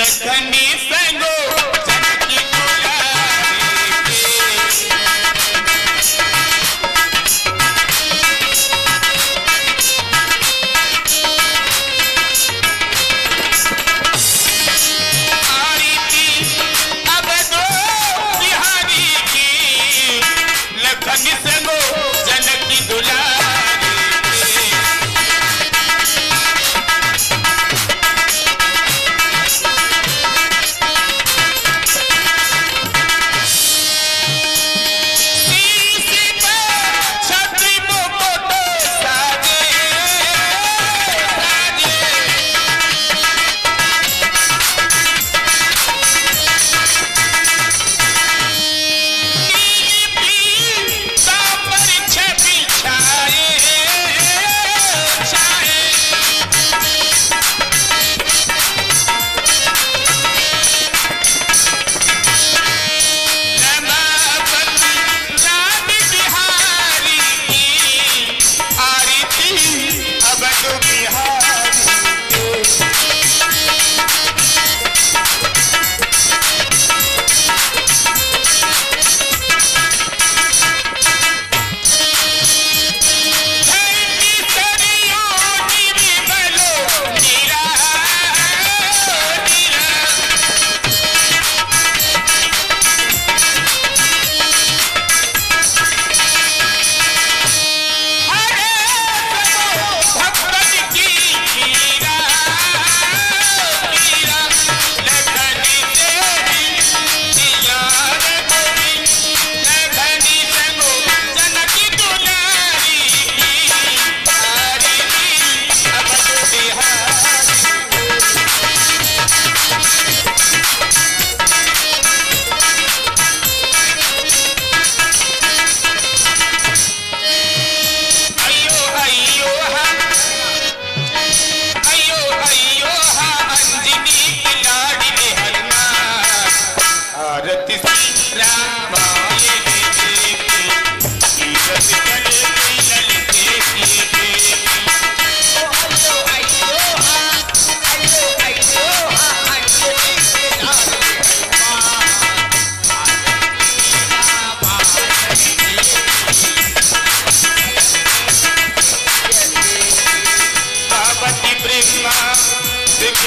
लखनी संगो जनकी दुलारी आरी थी अब दो बिहारी की लखनी संगो जनकी दुलारी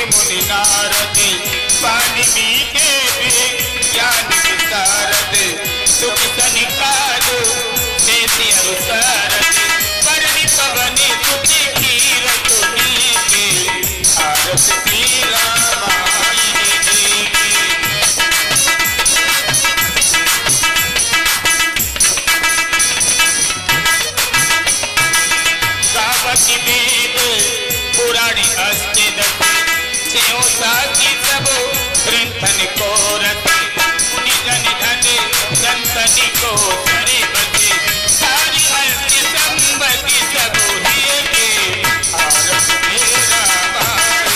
मुनि नारद पानी पी के भी ज्ञान विशारद सुख सनिकारो देती अनुसारद परनि पवनि सुखी खीर तुनी के आरती रामायण जी सावकी वेद पुराणी अस्ति साकी सबो ग्रंथन को रति मुनि जन धने संतनि को सरे बचे सारी अर्थ संबति सबो हिय के आरत मेरा मार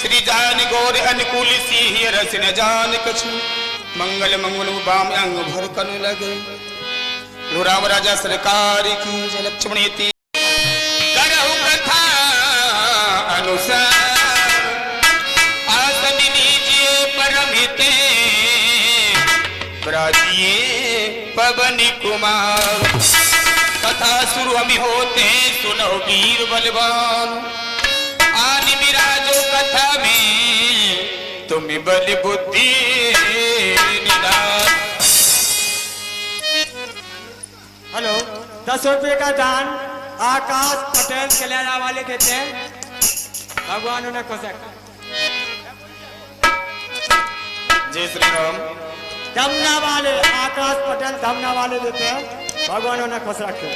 श्री जान गौर अनुकूल सी रस न जान कछु मंगल मंगल बाम अंग भर कन लगे राम राजा सरकार की लक्ष्मण करहु कथा अनुसार आसन नीजिए परमिते ब्राजिए पवन कुमार कथा शुरू हम होते सुनो वीर बलवान आदि विराजो कथा में तुम बल बुद्धि निदान। हेलो 10 रुपये का दान आकाश पटेल कल्याणा वाले देते हैं। भगवान उन्हें खुश रखे। जय श्री राम। धमना वाले आकाश पटेल धमना वाले देते हैं। भगवान उन्हें खुश रखे।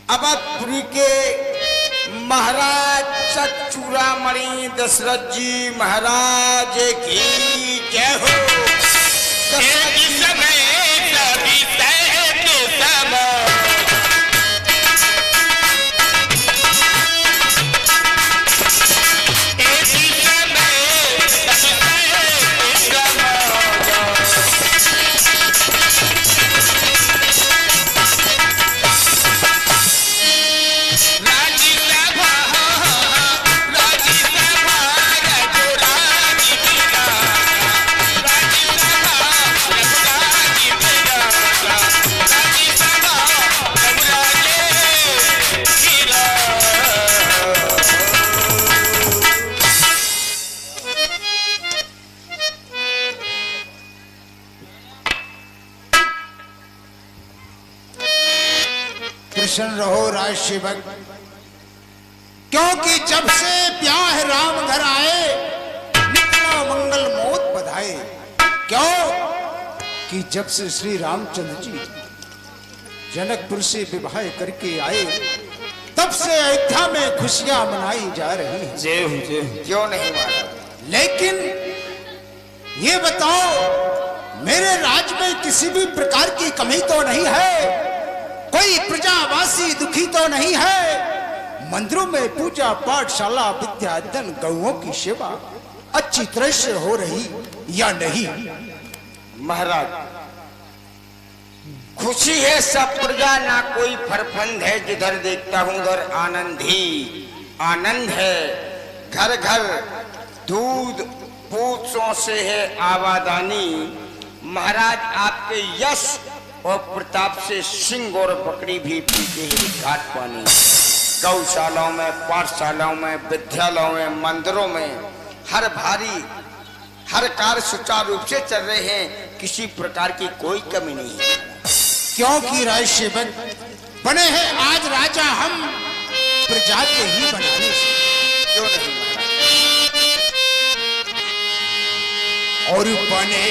अवधपुरी के महाराज चूड़ामणि दशरथ जी महाराज की जय हो। प्रसन्न रहो राज सेवक, क्योंकि जब से ब्याह राम घर आए निकला मंगल मोत बधाए। क्यों कि जब से श्री रामचंद्र जी जनकपुर से विवाह करके आए तब से अयोध्या में खुशियां मनाई जा रही हैं। जय हो जय हो। क्यों नहीं महाराज? लेकिन ये बताओ मेरे राज्य में किसी भी प्रकार की कमी तो नहीं है? कोई प्रजावासी दुखी तो नहीं है? मंदिरों में पूजा पाठशाला विद्या अध्ययन गौओं की सेवा अच्छी तरह से हो रही या नहीं? महाराज खुशी है सब प्रजा, ना कोई फरफंद है, जिधर देखता हूं उधर आनंद ही आनंद है। घर घर दूध पूछों से है आवादानी। महाराज आपके यश और प्रताप से सिंह और बकरी भी पीते हैं घाट पानी। गौशालाओं में, पाठशालाओं में, विद्यालयों में, मंदिरों में हर कार्य सुचारू रूप से चल रहे हैं, किसी प्रकार की कोई कमी नहीं है। क्योंकि राय सेवक बने हैं आज राजा हम प्रजा के ही बनाने से, क्यों नहीं और बने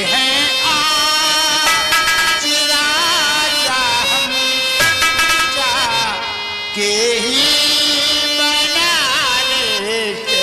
हैं आज राजा हम प्रजा के ही बनाने से।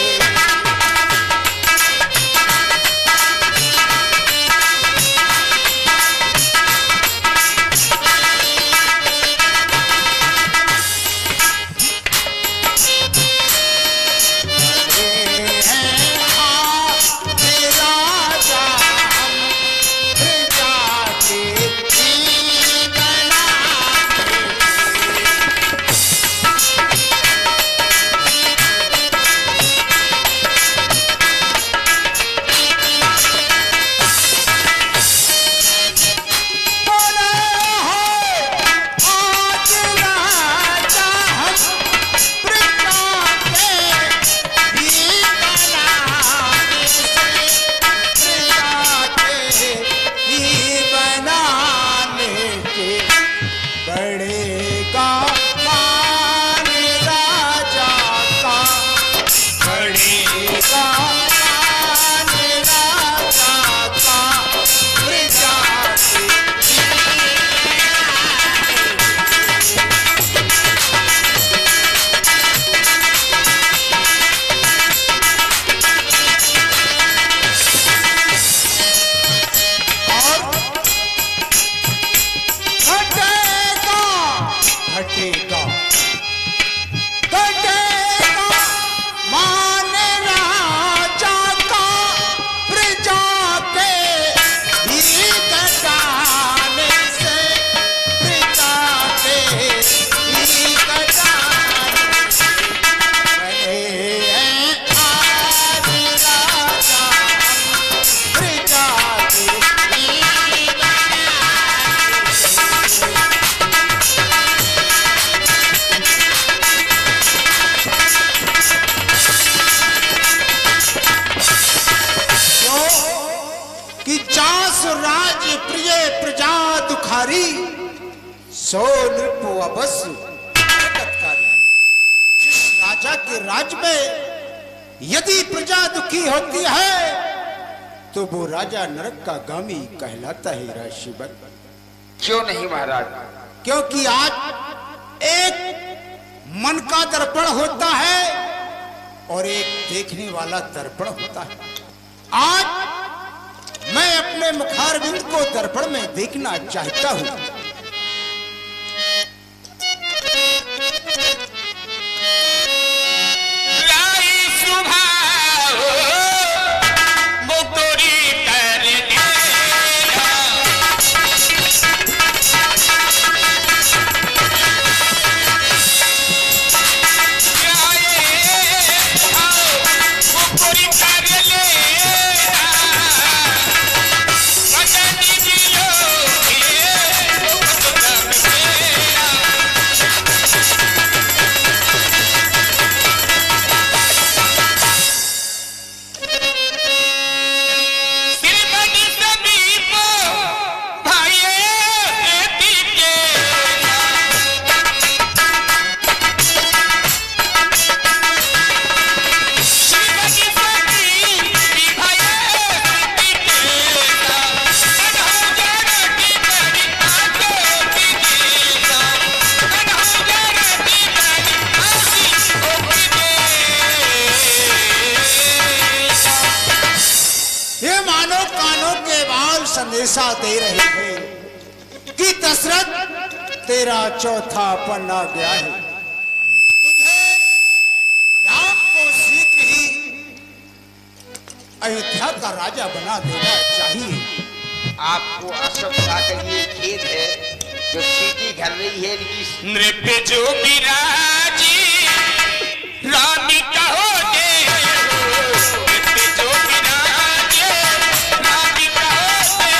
सो नृपो बस जिस राजा के राज में यदि प्रजा दुखी होती है तो वो राजा नरक का गामी कहलाता है राशिवत। क्यों नहीं महाराज? क्योंकि आज एक मन का दर्पण होता है और एक देखने वाला दर्पण होता है। आज मैं अपने मुखारविंद को दर्पण में देखना चाहता हूं। संदेशा दे रहे थे कि दशरथ तेरा चौथा पन्ना गया है। अयोध्या का राजा बना देना चाहिए। आपको असभ्यता का ये खेद है जो सीटी घर रही है इनकी। नृप जो विराजी रानी कहो दे, नृप जो विराजी रानी कहो दे,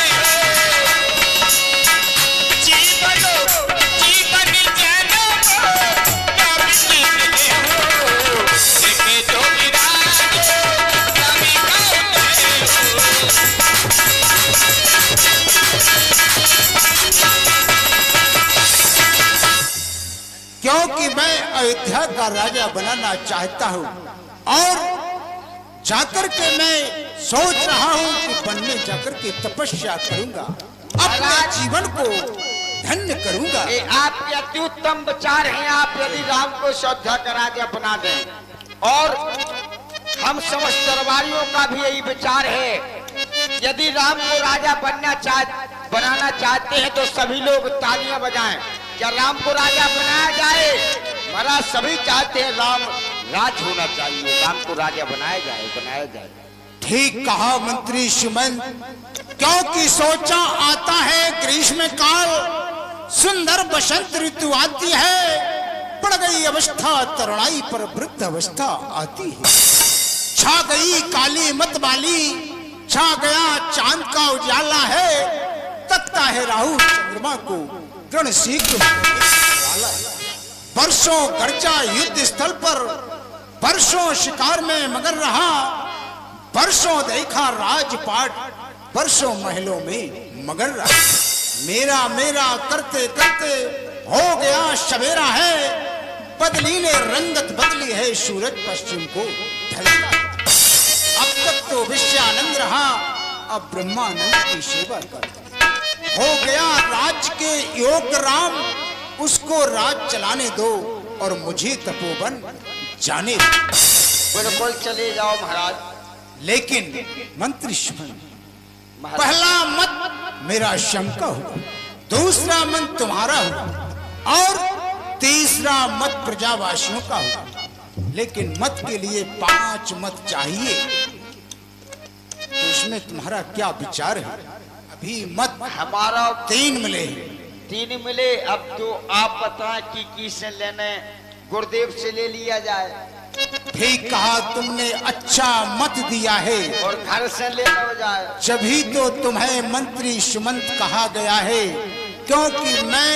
जीवन जन्म कब जीते हो, नृप जो विराजी रानी कहो दे। क्योंकि मैं अयोध्या का राजा बनाना चाहता हूं और जाकर के मैं सोच रहा हूं कि वन में जाकर के तपस्या करूंगा, अपने जीवन को धन्य करूंगा। ये आपके अति उत्तम विचार हैं। आप यदि राम को अयोध्या का राजा बना दें, और हम समस्त दरबारियों का भी यही विचार है, यदि राम को राजा बनाना चाहते हैं तो सभी लोग तालियां बजाएं। क्या राम को राजा बनाया जाए? महाराज सभी चाहते हैं राम राज होना चाहिए, राम को राजा बनाया जाए। ठीक कहा मंत्री सुमंत, क्योंकि सोचा आता है ग्रीष्म काल, सुंदर बसंत ऋतु आती है, पड़ गई अवस्था तरुणाई पर वृद्ध अवस्था आती है, छा गई काली मत वाली, छा गया चांद का उजाला है, तकता है राहु चंद्रमा को दृढ़ शीघ्र वाला। वर्षों गर्जा युद्ध स्थल पर, वर्षों शिकार में मगर रहा, वर्षों देखा राजपाट, वर्षों महलों में मगर रहा। मेरा मेरा करते करते हो गया सवेरा है, बदली ने रंगत बदली है, सूरज पश्चिम को ढलता। अब तक तो विषयानंद रहा, अब ब्रह्मानंद की सेवा कर। हो गया राज के योग राम, उसको राज चलाने दो और मुझे तपोवन जाने दो। बिल्कुल चले जाओ महाराज। लेकिन मंत्री पहला मत मेरा शंका हुआ, दूसरा मत तुम्हारा हुआ और तीसरा मत प्रजावासियों का हुआ। लेकिन मत के लिए 5 मत चाहिए, तो उसमें तुम्हारा क्या विचार है? अभी मत हमारा 3 मिले। 3 मिले। अब तो आप बताएं कि किससे लेने, गुरुदेव से ले लिया जाए। ठीक कहा तुमने, अच्छा मत दिया है, और घर से ले लो जाए। जभी तो तुम्हें मंत्री सुमंत कहा गया है, क्योंकि मैं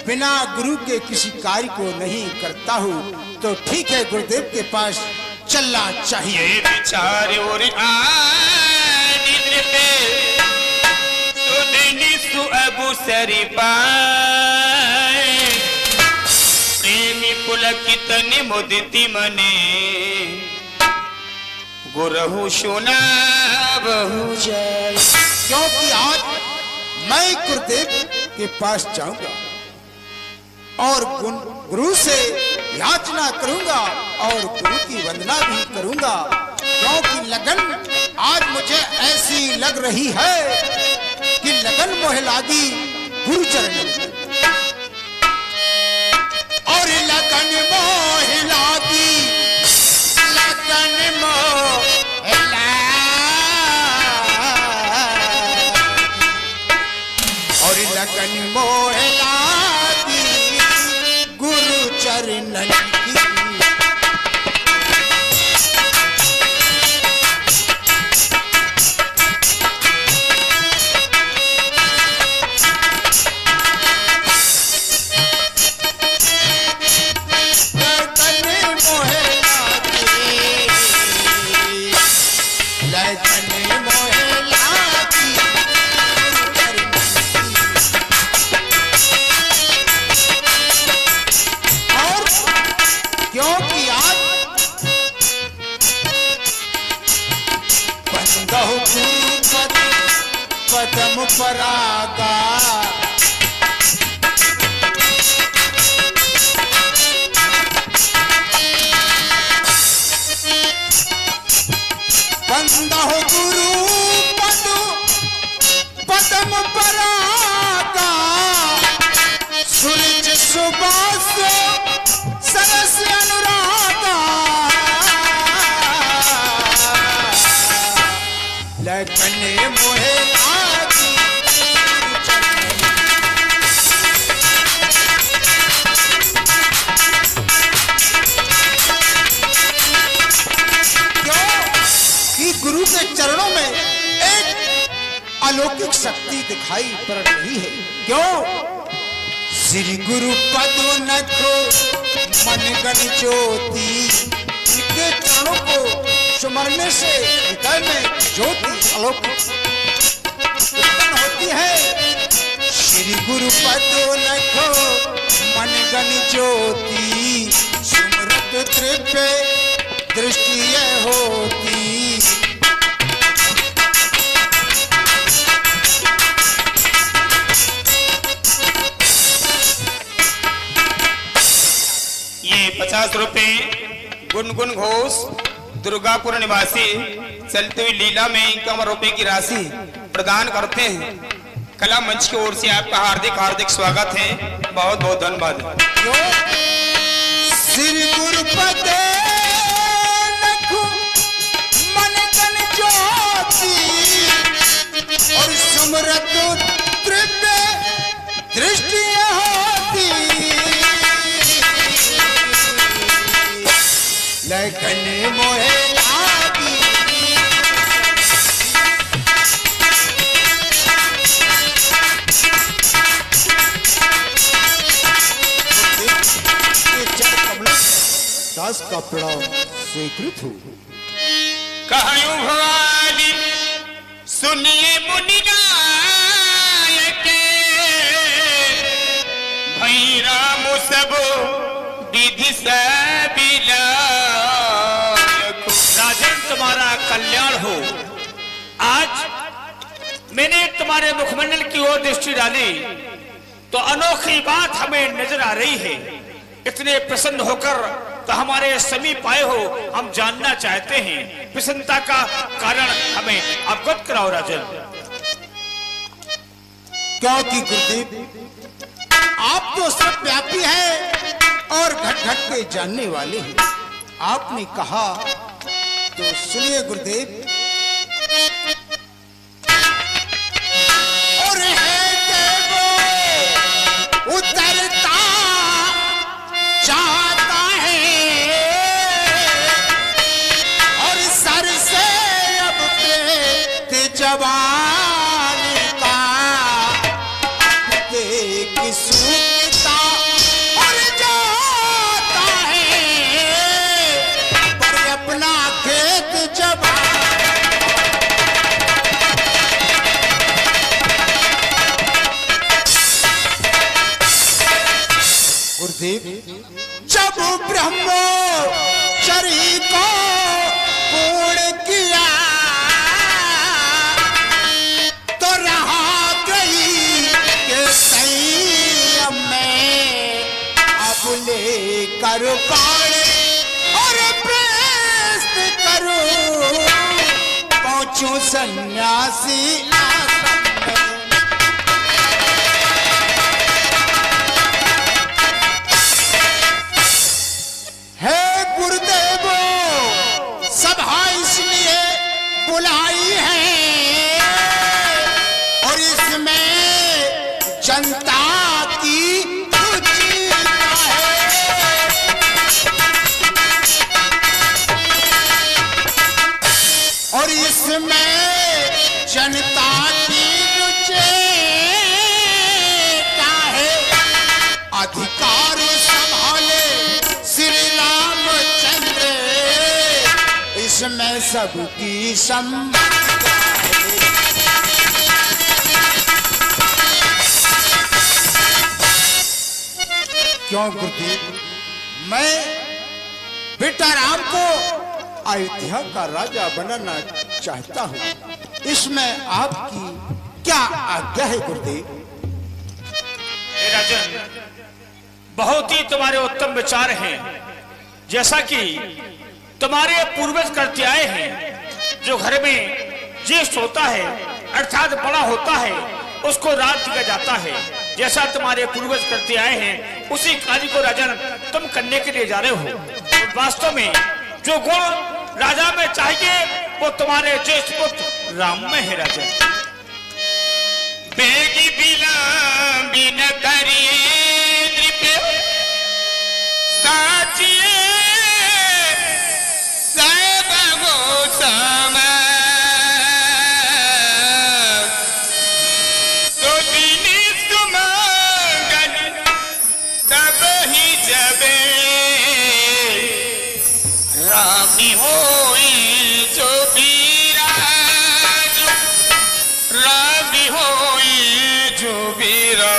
बिना गुरु के किसी कार्य को नहीं करता हूँ। तो ठीक है, गुरुदेव के पास चलना चाहिए। ये विचार और सुअबु सरी पाए, प्रेमी पुलकित निमुदिति मने, गुरहु सुना बहु जय। क्योंकि आज मैं गुरुदेव के पास जाऊंगा और गुरु से याचना करूंगा और गुरु की वंदना भी करूंगा, क्योंकि लगन आज मुझे ऐसी लग रही है कि लगन मोह लागी गुरु चरण में, और लगन मोह लागी, लगन मोह और लगन मोह लागी गुरु चरण की। पदम परागा बंदा हो गुरु पद पदम परागा, सूरज सुबास सरस अनुरागा। मोहे लागी कि गुरु के चरणों में एक अलौकिक शक्ति दिखाई पड़ रही है। क्यों? श्री गुरु पदोनखो मन गण ज्योति, इनके चरणों को सुमरने से हृदय में ज्योति अलौकिक उत्पन्न होती है। श्री गुरु पदोनखो मन गण ज्योति, सुमरत तृप्य दृष्टि होती। ये 50 रुपए गुनगुन घोष दुर्गापुर निवासी चलती हुई लीला में 51 रुपए की राशि प्रदान करते हैं। कला मंच की ओर से आपका हार्दिक हार्दिक स्वागत है। बहुत बहुत धन्यवाद। श्री गुरुपदे लखु मन गण ज्योति, और सुमरत तृप्य दृष्टि होती। लगन मोहे लागी दास का प्रणाम स्वीकृत हो। कहूँ भवानी सुनिए मुनिनायक, भई राम सब विधि सबिलायक। राजन तुम्हारा कल्याण हो। आज मैंने तुम्हारे मुखमंडल की ओर दृष्टि डाली तो अनोखी बात हमें नजर आ रही है। इतने प्रसन्न होकर तो हमारे समीप आए हो, हम जानना चाहते हैं। प्रसन्नता का कारण हमें अवगत कराओ राजन। क्योंकि गुरुदेव आप तो सब व्यापी हैं और घट घट के जानने वाले हैं। आपने कहा तो सुनिए गुरुदेव। और है देवो उतरता चाहता है, और सर से अब पे जवान का देख सूखता और जाता है, पर अपना खेत जवान। गुरुदेव जब ब्रह्मचरी को पूर्ण किया तो रहा गई के संयम में, अब लेकर बाण और प्रस्त करूं पहुंचूं सन्यासी आश्रम में। है गुरुदेवो सभा इसलिए बुलाई है, और इसमें जनता की रुचि है। और इसमें जनता की रुचि क्या है? अधिकार संभाले श्री रामचंद्र, इसमें सबकी सम्मति है। क्यों गुरुदेव? मैं बेटा राम को अयोध्या का राजा बनाना चाहता हूँ, इसमें आपकी क्या आज्ञा है गुरुदेव? राजन, बहुत ही तुम्हारे उत्तम विचार हैं। जैसा कि तुम्हारे पूर्वज करते आए हैं, जो घर में ज्येष्ठ होता है अर्थात बड़ा होता है उसको राज दिया जाता है। जैसा तुम्हारे पूर्वज करते आए हैं उसी कार्य को राजन तुम करने के लिए जा रहे हो। वास्तव में जो गुण राजा में चाहिए वो तुम्हारे ज्येष्ठ पुत्र राम में है राजन। बेगी बिन करिए नृप साचिए सबगो सम तो दिन सुमंगल तब ही जबे रामी होई जो बीराज रामी होई जो बीरा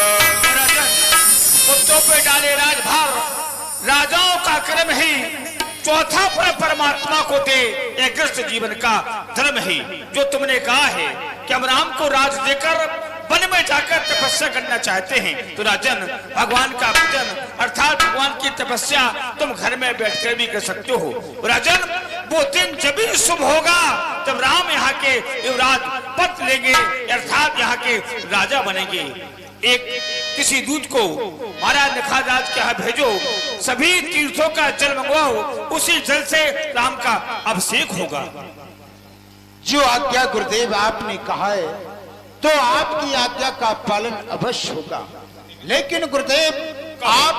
कुत्तों पे डाले राजभार राजाओं का क्रम ही चौथा पर परमात्मा को दे एक ग्रस्त जीवन का धर्म ही जो तुमने कहा है कि हम राम को राज देकर वन में जाकर तपस्या करना चाहते हैं तो राजन भगवान का पूजन अर्थात भगवान की तपस्या तुम घर में बैठकर भी कर सकते हो राजन वो दिन जब भी शुभ होगा तब राम यहाँ के युवराज पद लेंगे अर्थात यहाँ के राजा बनेंगे एक किसी दूत को महाराज नखाराज के यहाँ भेजो सभी तीर्थों का जल मंगवाओ उसी जल से राम का अभिषेक होगा जो आज्ञा गुरुदेव आपने कहा है तो आपकी आज्ञा का पालन अवश्य होगा। लेकिन गुरुदेव आप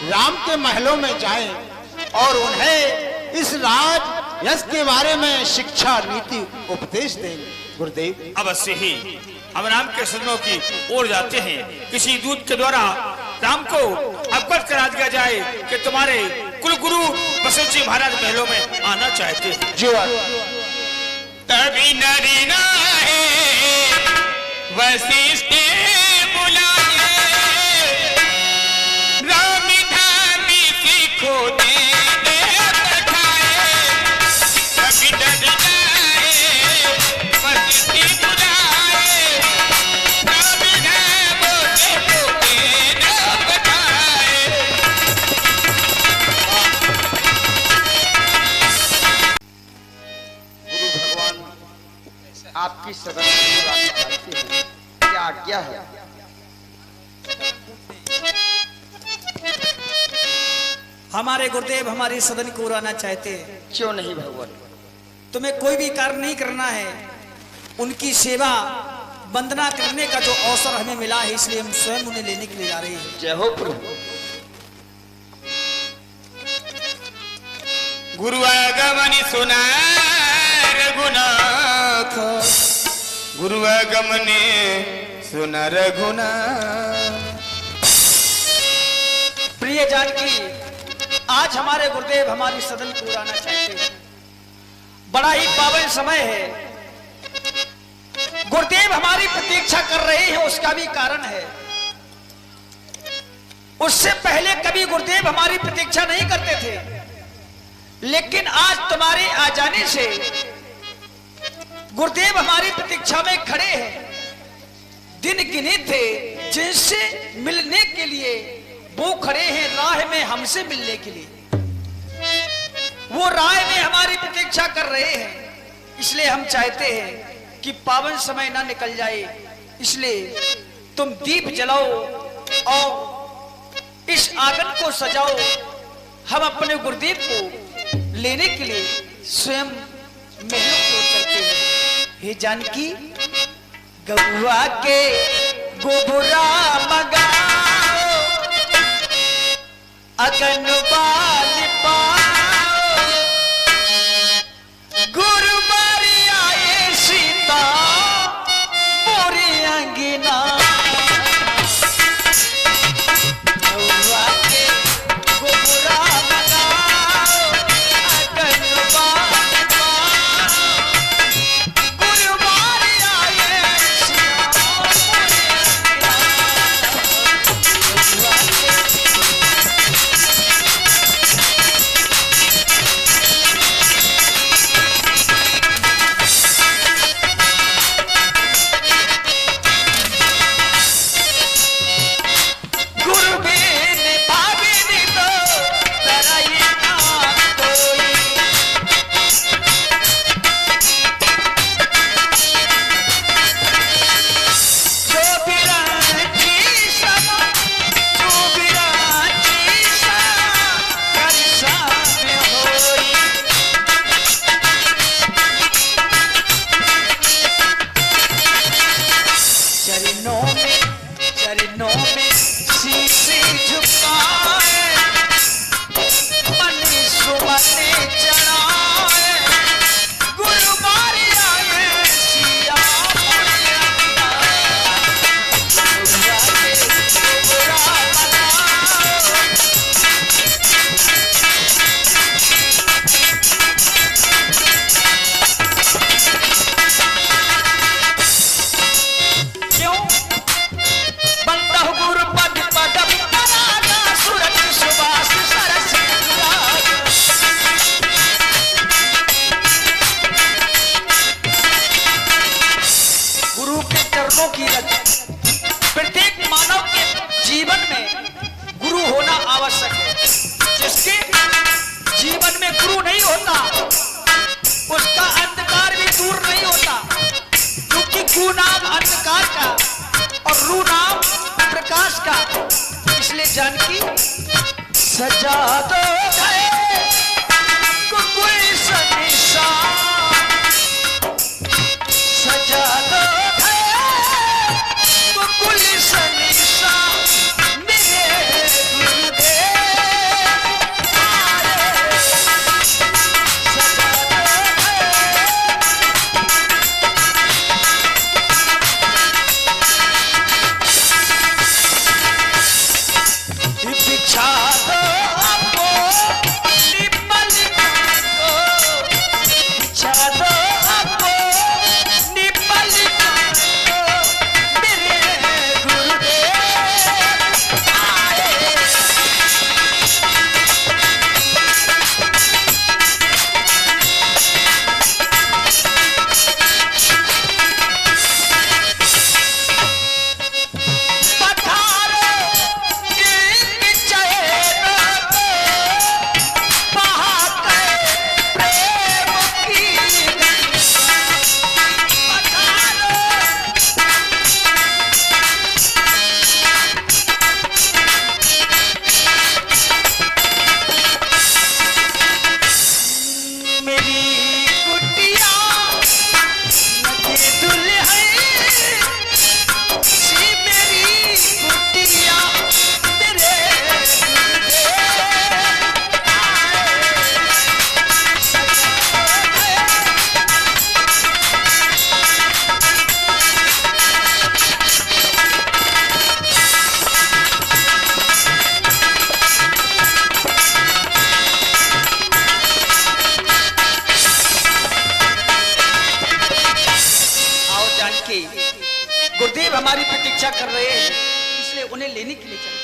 राम के महलों में जाएं और उन्हें इस राज यश के बारे में शिक्षा नीति उपदेश दें। गुरुदेव अवश्य ही हम राम के सदनों की ओर जाते हैं किसी दूत के द्वारा राम को अवगत करा दिया जाए कि तुम्हारे कुलगुरु वशिष्ठ जी महाराज महलों में आना चाहते हैं। जो तभी नरी नाहे वशिष्ठ बुलाए रामी धामी सीखो दे पठाए तभी नरी नाहे वशिष्ठ बुलाए रामी धामो सीखो दे पठाए। गुरु भगवान आपकी सदन क्या आज्ञा है? हमारे गुरुदेव हमारी सदन को उड़ाना चाहते हैं। क्यों नहीं भगवान? तुम्हें कोई भी कार्य नहीं करना है, उनकी सेवा वंदना करने का जो अवसर हमें मिला है इसलिए हम स्वयं उन्हें लेने के लिए जा रहे हैं। जय हो प्रभु। गुरु आगमनि सुना रघुनाथ गुरु आगमने सुना रघुनाथ। प्रिय जानकी, आज हमारे गुरुदेव हमारी सदन को उड़ाना चाहते हैं। बड़ा ही पावन समय है, गुरुदेव हमारी प्रतीक्षा कर रहे हैं, उसका भी कारण है। उससे पहले कभी गुरुदेव हमारी प्रतीक्षा नहीं करते थे, लेकिन आज तुम्हारे आ जाने से गुरुदेव हमारी प्रतीक्षा में खड़े हैं। दिन गिने थे जिनसे मिलने के लिए वो खड़े हैं राह में हमसे मिलने के लिए। वो राह में हमारी प्रतीक्षा कर रहे हैं, इसलिए हम चाहते हैं कि पावन समय ना निकल जाए। इसलिए तुम दीप जलाओ और इस आंगन को सजाओ। हम अपने गुरुदेव को लेने के लिए स्वयं महलों की ओर चलते हैं। हे जानकी, गौआ के गोबरा मगाओ, अगन बाल पाओ, गुरु मारी आए सीता मोरे अंगना। गौआ के गोबरा मगाओ, अगन बाल पाओ, गुरु मारी आए सीता मोरे अंगना। गौआ के दास का, इसलिए जानकी सजा दो गए को कोई सनिशा, सजा दो गए को कोई सनिशा, मेरे गुरुदेव आए, सजा दो बिछा दो आपको निपल को, बिछा दो आपको निपल को, मेरे गुरुदेव आए, पठारो एक चैन को, बहाकर प्रेम की गंगा, पठारो मेरी कुटिया नदी दुल्हन, सी मेरी कुटिया मेरे गुरुदेव आए, सजा आओ जानकी, गुरुदेव हमारी प्रतीक्षा कर रहे हैं, इसलिए उन्हें लेने के लिए चले।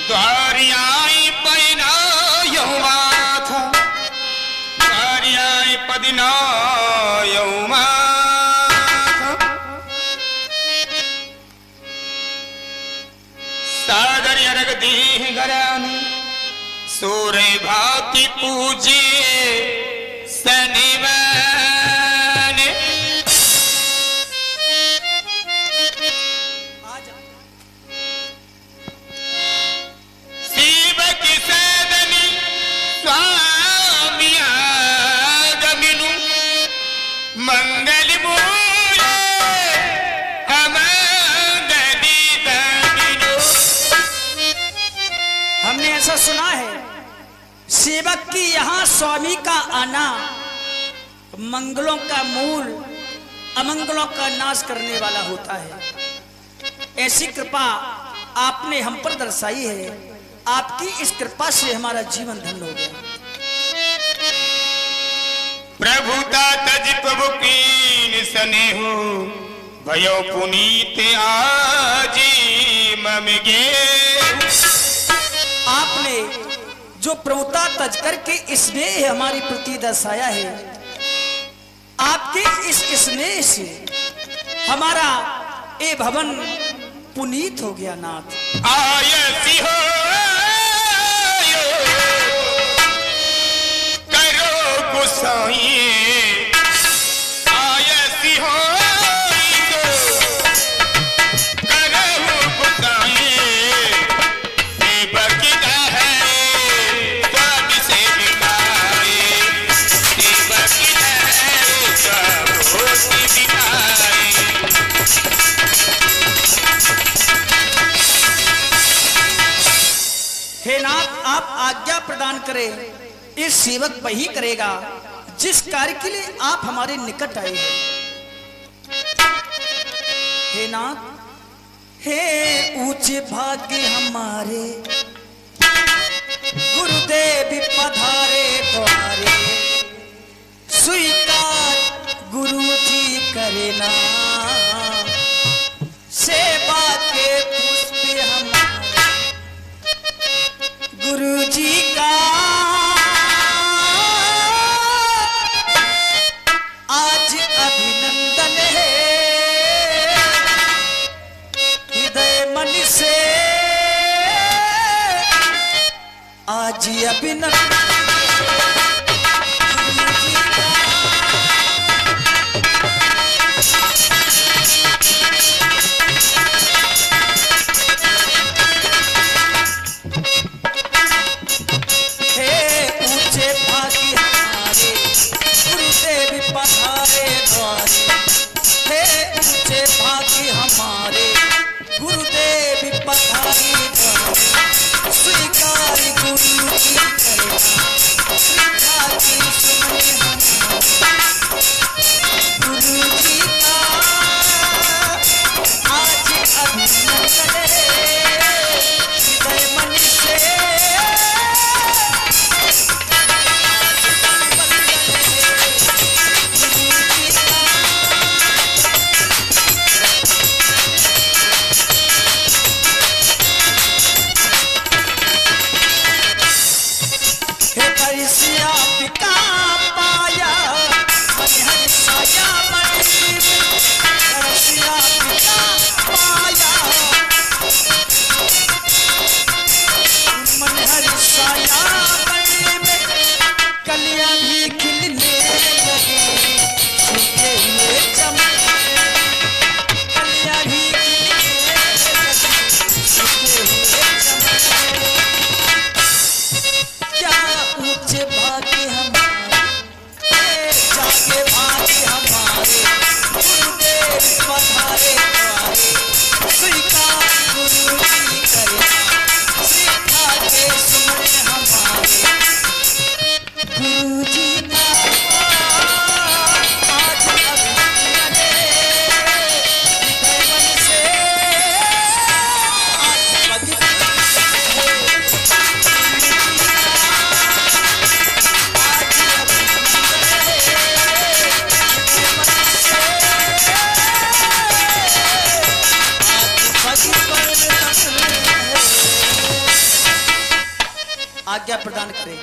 द्वारियाई पैना यौमा था, द्वारियाई पदिना यौमा था, सादर अरग दी गरानी, सूरे भाती पूजे शनिवार, शिव की सदनी स्वामी आगमिनु, मंगल मूले अमंगली दमिनु। हमने ऐसा सुना है, सेवक की यहाँ स्वामी का आना मंगलों का मूल, अमंगलों का नाश करने वाला होता है। ऐसी कृपा आपने हम पर दर्शाई है, आपकी इस कृपा से हमारा जीवन धन्य हो गया। प्रभुता तज प्रभु कीन स्नेहो, भयो पुनीत आजी मम गे। आपने जो प्रभुता तज करके स्नेह हमारी प्रति दर्शाया है, आपके इस स्नेह से हमारा ये भवन पुनीत हो गया नाथ। आयसी हो करो गुसाई, आयसी हो करो गुसाई, सेवक है स्वामी सेविकाए, सेवक है स्वामी सेविकाए। हे नाथ, आप आज्ञा प्रदान करें, इस सेवक वही करेगा जिस कार्य के लिए आप हमारे निकट आए हैं। हे नाथ, हे ऊंचे भाग्य हमारे, गुरुदेव पधारे द्वारे, स्वीकार गुरु जी करे ना, सेवा के पुष्प हमारे गुरु जी का आज अभिनंदन है, हृदय मन से आज अभिनंदन। गुरु जी का आज्ञा प्रदान करें।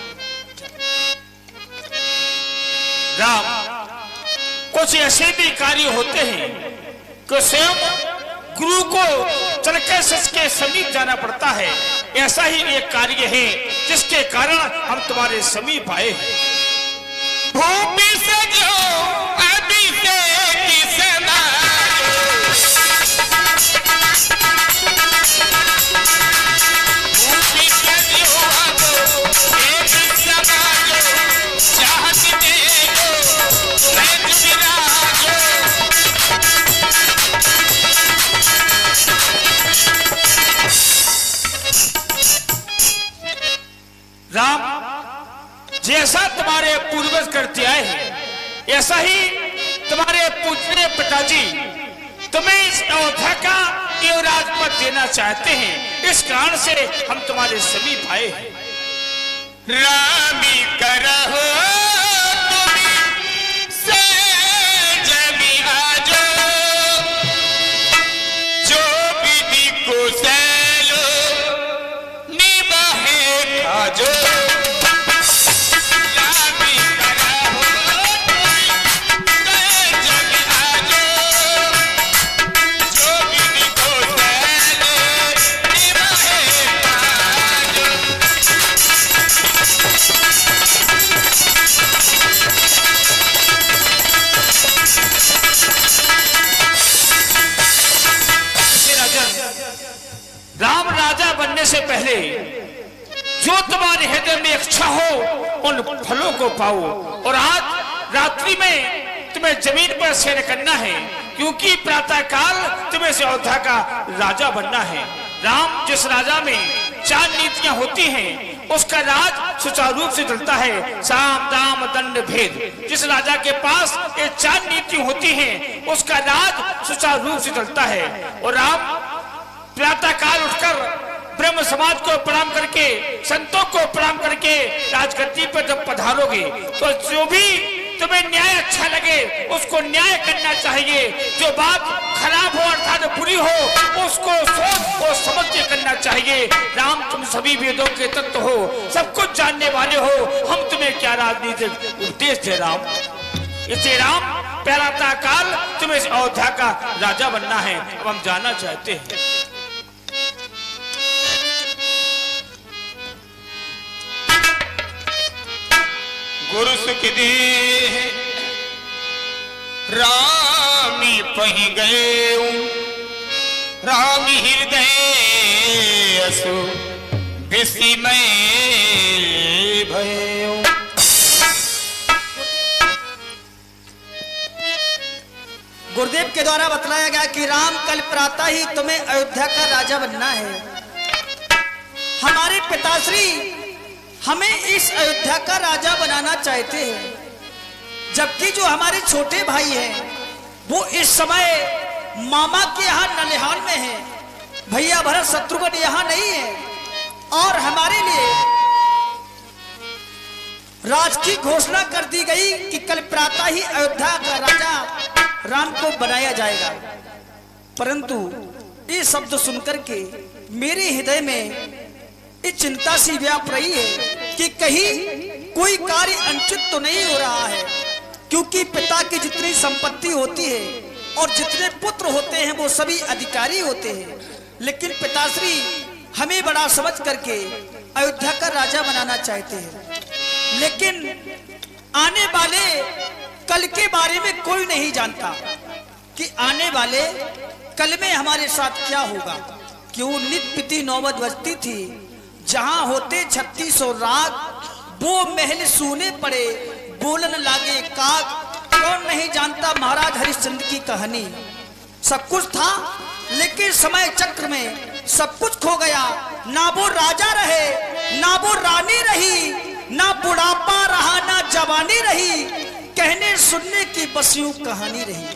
राम, कुछ ऐसे भी कार्य होते हैं कि स्वयं गुरु को चलकर सच के समीप जाना पड़ता है। ऐसा ही एक कार्य है जिसके कारण हम तुम्हारे समीप आए हैं। भूमि से जो अभिषेक समायो, भूमि से जो अभिषेक समायो, चाहत देखो मैं विराजो। राम, जैसा तुम्हारे पूर्वज करते आए हैं ऐसा ही तुम्हारे पूजनीय पिताजी तुम्हें इस अयोध्या का ये राजपद देना चाहते हैं। इस कारण से हम तुम्हारे समीप आए हैं। रामी करहो तुम से जमी आजो, जो विधि को सैलो निभाए खाजो। रामी करहो तुम से जमी आजो, जो विधि को सैलो निभाए खाजो। राम राजा बनने से पहले जो तुम्हारे हृदय में इच्छा हो उन फलों को पाओ। और आज रात्रि में तुम्हें जमीन पर सैर करना है, क्योंकि प्रातः काल तुम्हें से अयोध्या का राजा बनना है। राम, जिस राजा में 4 नीतियां होती हैं उसका राज सुचारू रूप से चलता है। साम दाम दंड भेद। जिस राजा के पास ये 4 नीति होती हैं उसका राज सुचारू रूप से चलता है। और राम, प्रातः काल उठकर ब्रह्म समाज को प्रणाम करके, संतों को प्रणाम करके राजगद्दी पर जब पधारोगे तो जो भी तुम्हें न्याय अच्छा लगे उसको न्याय करना चाहिए। जो बात खराब हो अर्थात बुरी हो उसको सोच और समझ के करना चाहिए। राम, तुम सभी वेदों के तत्व हो, सब कुछ जानने वाले हो, हम तुम्हें क्या राजनीतिक उपदेश दे। राम, इससे राम, प्रातः काल तुम्हें अयोध्या का राजा बनना है। अब हम जानना चाहते हैं। गुरु सुख दे रामी पही गए, रामी हृदय असु विस्मय भयो। गुरुदेव के द्वारा बतलाया गया कि राम, कल प्रातः ही तुम्हें अयोध्या का राजा बनना है। हमारे पिताश्री हमें इस अयोध्या का राजा बनाना चाहते हैं, जबकि जो हमारे छोटे भाई हैं वो इस समय मामा के यहाँ नलिहाल में हैं। भैया भरत शत्रुघ्न यहाँ नहीं है और हमारे लिए राज की घोषणा कर दी गई कि कल प्रातः ही अयोध्या का राजा राम को बनाया जाएगा। परंतु ये शब्द सुनकर के मेरे हृदय में ये चिंता सी व्याप रही है कि कहीं कोई कार्य अनुचित तो नहीं हो रहा है, क्योंकि पिता की जितनी संपत्ति होती है और जितने पुत्र होते हैं वो सभी अधिकारी होते हैं, लेकिन पिताश्री हमें बड़ा समझ करके अयोध्या का राजा बनाना चाहते हैं। लेकिन आने वाले कल के बारे में कोई नहीं जानता कि आने वाले कल में हमारे साथ क्या होगा। क्यों नित पिति नौबत बजती थी, जहां होते 36 राग, वो महल सूने पड़े, बोलन लागे काग। कौन नहीं जानता महाराज हरिश्चंद्र की कहानी। सब कुछ था लेकिन समय चक्र में सब कुछ खो गया। ना वो राजा रहे, ना वो रानी रही, ना बुढ़ापा रहा, ना जवानी रही, कहने सुनने की बस यूं कहानी रही।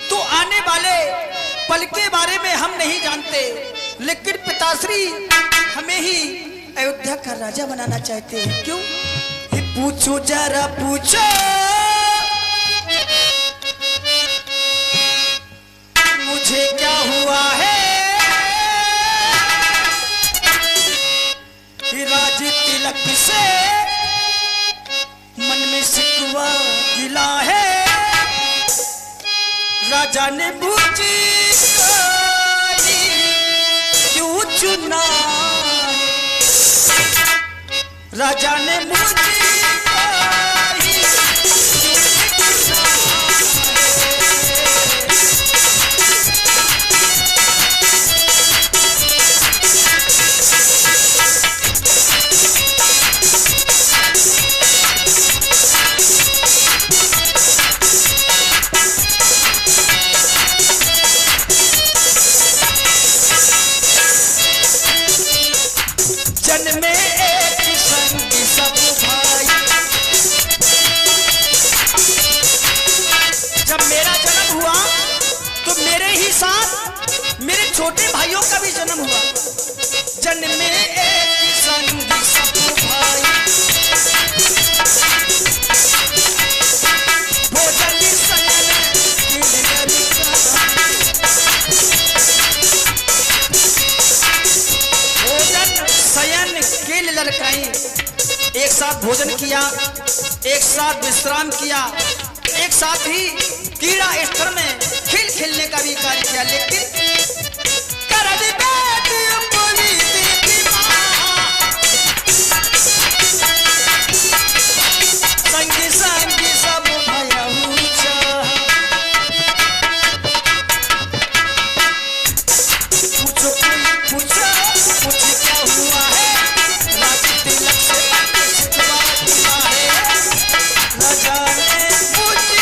तो आने वाले पल के बारे में हम नहीं जानते, लेकिन पिताश्री हमें ही अयोध्या का राजा बनाना चाहते हैं। क्यों? ये पूछो जरा पूछो, मुझे क्या हुआ है? राजा राजा ने पूछी क्यों चुना, राजा ने मुझे जन्मे एक संग सब भाई। जब मेरा जन्म हुआ तो मेरे ही साथ मेरे छोटे भाइयों का भी जन्म हुआ। जन्मे एक संग सब भाई, भोजन शयन के लड़काई, एक साथ भोजन किया, एक साथ विश्राम किया, एक साथ ही क्रीड़ा स्थल में खेल खेलने का भी कार्य किया। लेकिन संगी संगी सब भया पूछो पूछो कुछ क्या हुआ है, राज तिलक से शिकवा हुआ है, राजा ने मुझे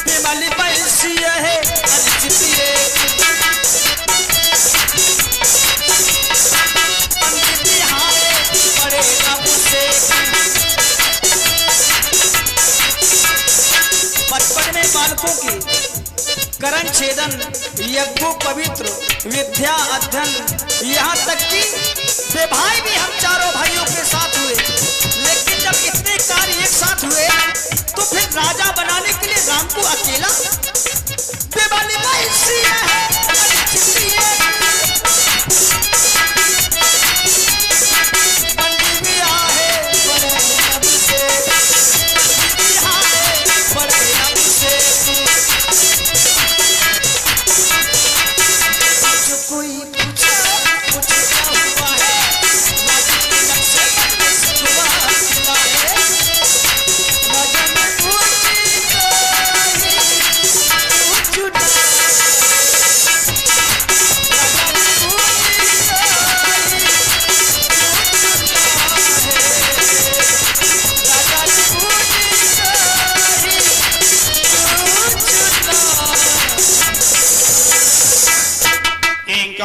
बेमाली पैसिया है अनचितिए बचपन में बालकों की करण छेदन, यज्ञों पवित्र, विद्या अध्ययन, यहाँ तक कि विवाह भी हम चारों भाइयों के साथ हुए। लेकिन जब इतने कार्य एक साथ हुए तो फिर राजा बनाने के लिए राम को अकेला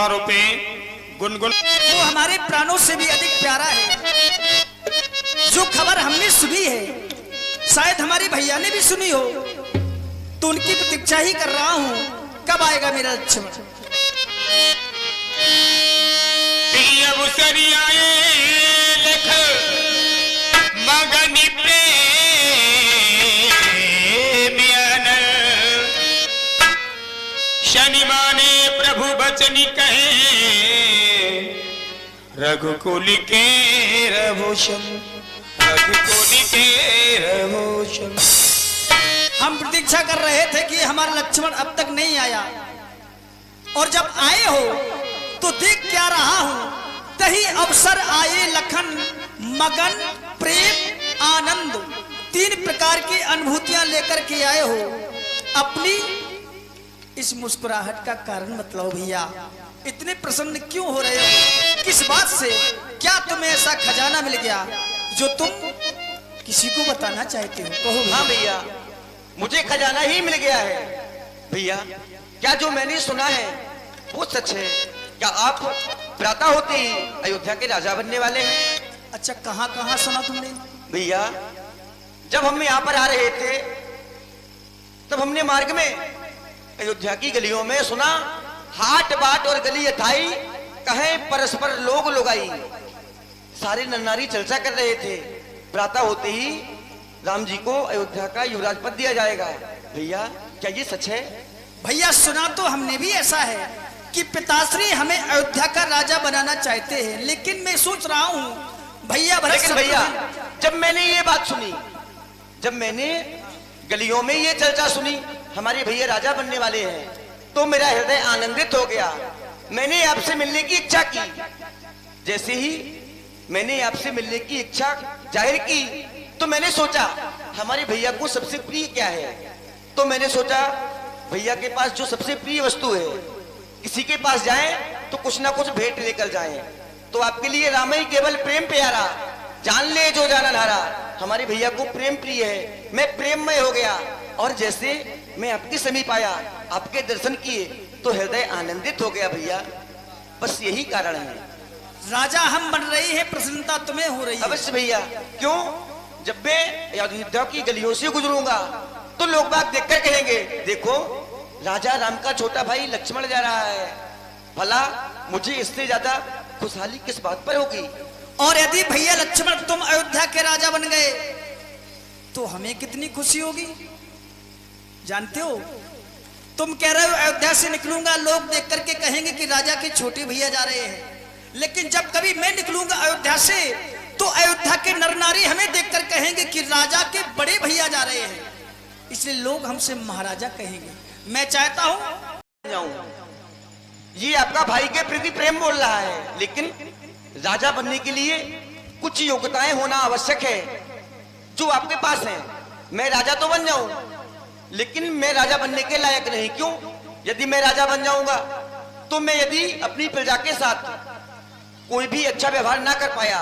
रुपए गुनगुन वो हमारे प्राणों से भी अधिक प्यारा है। जो खबर हमने सुनी है शायद हमारे भैया ने भी सुनी हो, तो उनकी प्रतीक्षा ही कर रहा हूं, कब आएगा मेरा लक्ष्मण। शनि माने प्रभु बचनी कहे, रघुकुल के रघुभूषण, रघुकुल के रघुभूषण। हम प्रतीक्षा कर रहे थे कि हमारा लक्ष्मण अब तक नहीं आया, और जब आए हो तो देख क्या रहा हूं, तही अवसर आए लखन, मगन प्रेम आनंद, तीन प्रकार की अनुभूतियां लेकर के आए हो। अपनी इस मुस्कुराहट का कारण बताओ भैया, इतने प्रसन्न क्यों हो रहे हो, किस बात से? क्या तुम्हें ऐसा खजाना मिल गया जो तुम किसी को बताना चाहते हो? कहो। हाँ भैया, मुझे खजाना ही मिल गया है। भैया, क्या जो मैंने सुना है वो सच है? क्या आप प्रातः होते ही अयोध्या के राजा बनने वाले हैं? अच्छा, कहाँ कहाँ सुना तुमने? भैया, जब हम यहाँ पर आ रहे थे तब हमने मार्ग में अयोध्या की गलियों में सुना, हाट बाट और गली अथाई, कहे परस्पर लोग लुगाई, सारे नन्नारी चर्चा कर रहे थे। प्रातः होते ही राम जी को अयोध्या का युवराज पद दिया जाएगा। भैया क्या ये सच है? भैया सुना तो हमने भी ऐसा है कि पिताश्री हमें अयोध्या का राजा बनाना चाहते हैं, लेकिन मैं सोच रहा हूँ भैया लेकिन भैया जब मैंने ये बात सुनी, जब मैंने गलियों में ये चर्चा सुनी हमारे भैया राजा बनने वाले हैं, तो मेरा हृदय आनंदित हो गया। मैंने आपसे मिलने की इच्छा की। जैसे ही मैंने आपसे मिलने की इच्छा जाहिर की तो मैंने सोचा हमारे भैया को सबसे प्रिय क्या है। तो मैंने सोचा भैया के पास जो सबसे प्रिय वस्तु है, किसी के पास जाएं तो कुछ ना कुछ भेंट लेकर जाएं। तो आपके लिए राम ही केवल प्रेम प्यारा, जान ले जो जाना हारा। हमारे भैया को प्रेम प्रिय है, मैं प्रेममय हो गया। और जैसे मैं आपके समीप आया, आपके दर्शन किए तो हृदय आनंदित हो गया भैया। बस यही कारण है। राजा हम बन रहे हैं, प्रसन्नता तुम्हें हो रही है। अवश्य भैया। क्यों? जब मैं अयोध्या की गलियों से गुजरूंगा तो लोग बाग देखकर कहेंगे देखो राजा राम का छोटा भाई लक्ष्मण जा रहा है। भला मुझे इससे ज्यादा खुशहाली किस बात पर होगी? और यदि भैया लक्ष्मण तुम अयोध्या के राजा बन गए तो हमें कितनी खुशी होगी। जानते हो, तुम कह रहे हो अयोध्या से निकलूंगा लोग देख करके कहेंगे कि राजा के छोटे भैया जा रहे हैं, लेकिन जब कभी मैं निकलूंगा अयोध्या से तो अयोध्या के नर नारी हमें देखकर कहेंगे कि राजा के बड़े भैया जा रहे हैं, इसलिए लोग हमसे महाराजा कहेंगे। मैं चाहता हूं ये आपका भाई के प्रति प्रेम बोल रहा है, लेकिन राजा बनने के लिए कुछ योग्यताएं होना आवश्यक है जो आपके पास हैं। मैं राजा तो बन जाऊं, लेकिन मैं राजा बनने के लायक नहीं। क्यों? यदि मैं राजा बन जाऊंगा तो मैं यदि अपनी प्रजा के साथ कोई भी अच्छा व्यवहार ना कर पाया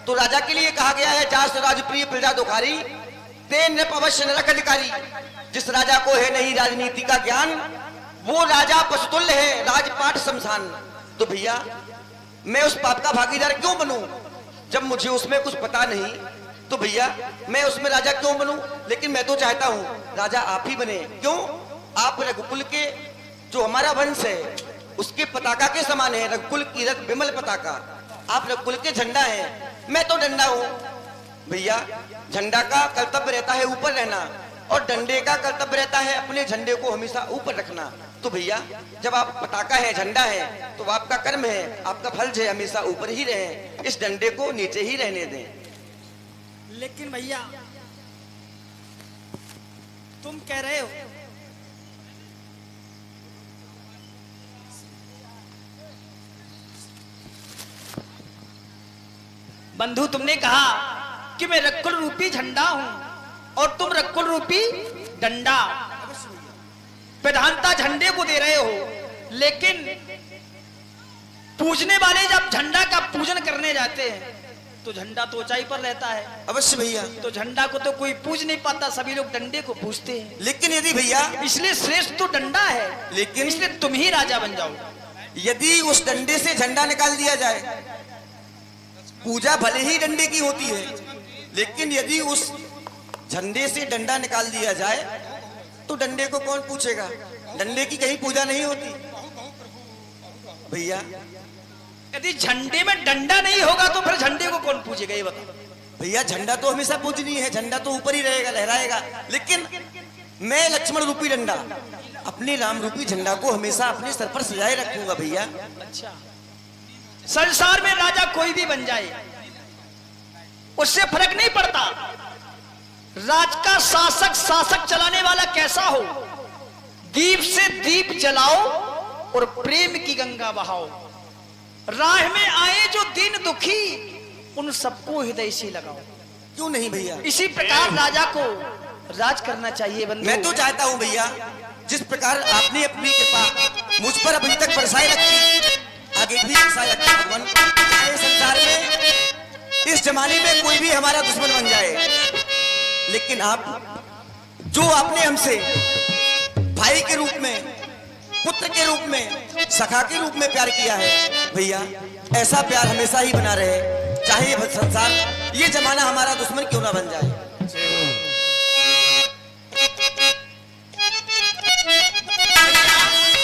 तो राजा के लिए कहा गया है जास राजप्रिय प्रजा दुखारी ते नृप अवश्य नरक अधिकारी। जिस राजा को है नहीं राजनीति का ज्ञान वो राजा पशुतुल्य है राजपाट शमशान। तो भैया मैं उस पाप का भागीदार क्यों बनूं जब मुझे उसमें कुछ पता नहीं? तो भैया मैं उसमें राजा क्यों बनूं? लेकिन मैं तो चाहता हूं राजा आप ही बने। क्यों? आप रघुकुल के जो हमारा वंश है उसके पताका के समान है। रघुकुल की रघ विमल पताका, आप रघुकुल के झंडा हैं, मैं तो डंडा हूं। भैया झंडा का कर्तव्य रहता है ऊपर रहना और डंडे का कर्तव्य रहता है अपने झंडे को हमेशा ऊपर रखना। तो भैया जब आप पताका है, झंडा है, तो आपका कर्म है, आपका फर्ज है हमेशा ऊपर ही रहे, इस डंडे को नीचे ही रहने दें। लेकिन भैया तुम कह रहे हो बंधु, तुमने कहा कि मैं रघुकुल रूपी झंडा हूं और तुम रघुकुल रूपी डंडा। प्रधानता झंडे को दे रहे हो, लेकिन पूजने वाले जब झंडा का पूजन करने जाते हैं तो झंडा तो ऊंचाई पर रहता है। अवश्य भैया। तो झंडा को तो कोई पूज नहीं पाता, सभी लोग डंडे को पूजते हैं। लेकिन यदि भैया इसलिए श्रेष्ठ तो डंडा है, लेकिन इसलिए तुम ही राजा बन जाओ। यदि उस डंडे से झंडा निकाल दिया जाए, पूजा भले ही डंडे की होती है, लेकिन यदि उस झंडे से डंडा निकाल दिया जाए तो डंडे को कौन पूछेगा? डंडे की कहीं पूजा नहीं होती भैया। यदि झंडे में डंडा नहीं होगा तो फिर झंडे को कौन पूजेगा ये बताओ। भैया झंडा तो हमेशा पूजनीय है, झंडा तो ऊपर ही रहेगा, लहराएगा, लेकिन मैं लक्ष्मण रूपी डंडा अपने राम रूपी झंडा को हमेशा अपने सर पर सजाए रखूंगा भैया। अच्छा, संसार में राजा कोई भी बन जाए उससे फर्क नहीं पड़ता। राज का शासक चलाने वाला कैसा हो, दीप से दीप जलाओ और प्रेम की गंगा बहाओ। राह में आए जो दीन दुखी उन सबको हृदय से लगाओ। क्यों नहीं भैया? इसी प्रकार राजा को राज करना चाहिए बंधु। मैं तो चाहता हूं भैया जिस प्रकार आपने अपनी कृपा मुझ पर अभी तक बरसाए रखी, आगे भी बरसाए रखी भगवान। चाहे संसार में इस जमाने में कोई भी हमारा दुश्मन बन जाए, लेकिन आप जो आपने हमसे भाई के रूप में, पुत्र के रूप में, सखा के रूप में प्यार किया है भैया, ऐसा प्यार हमेशा ही बना रहे। चाहे संसार ये जमाना हमारा दुश्मन क्यों ना बन जाए।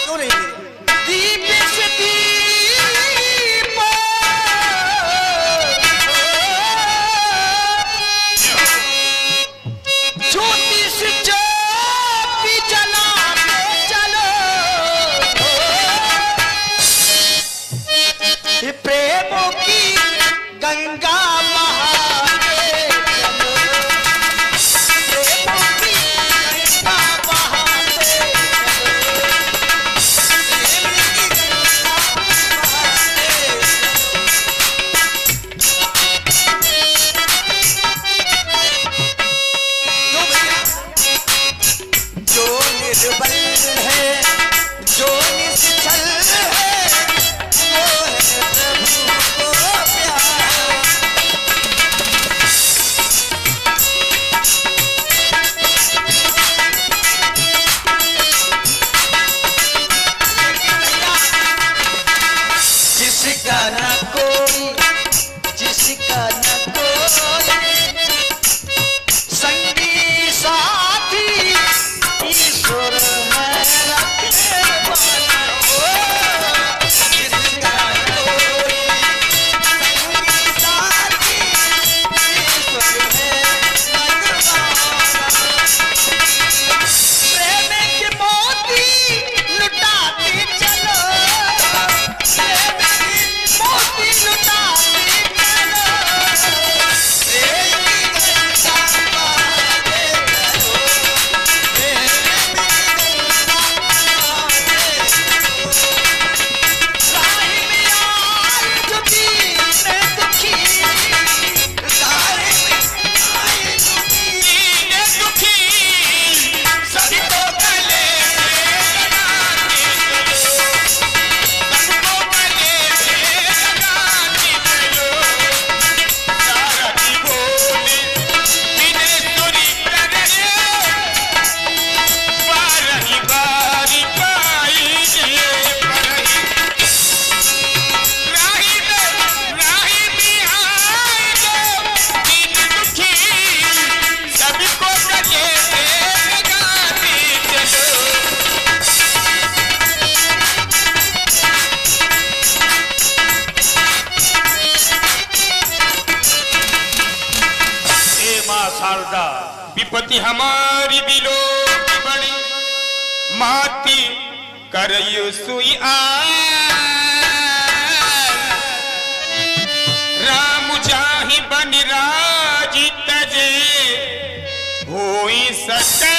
क्यों नहीं? दीप से दीप विपत्ति हमारी बिलो बड़ी माती करयु सुई राम जाहि बन राजी तजे होई सके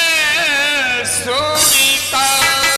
सोई का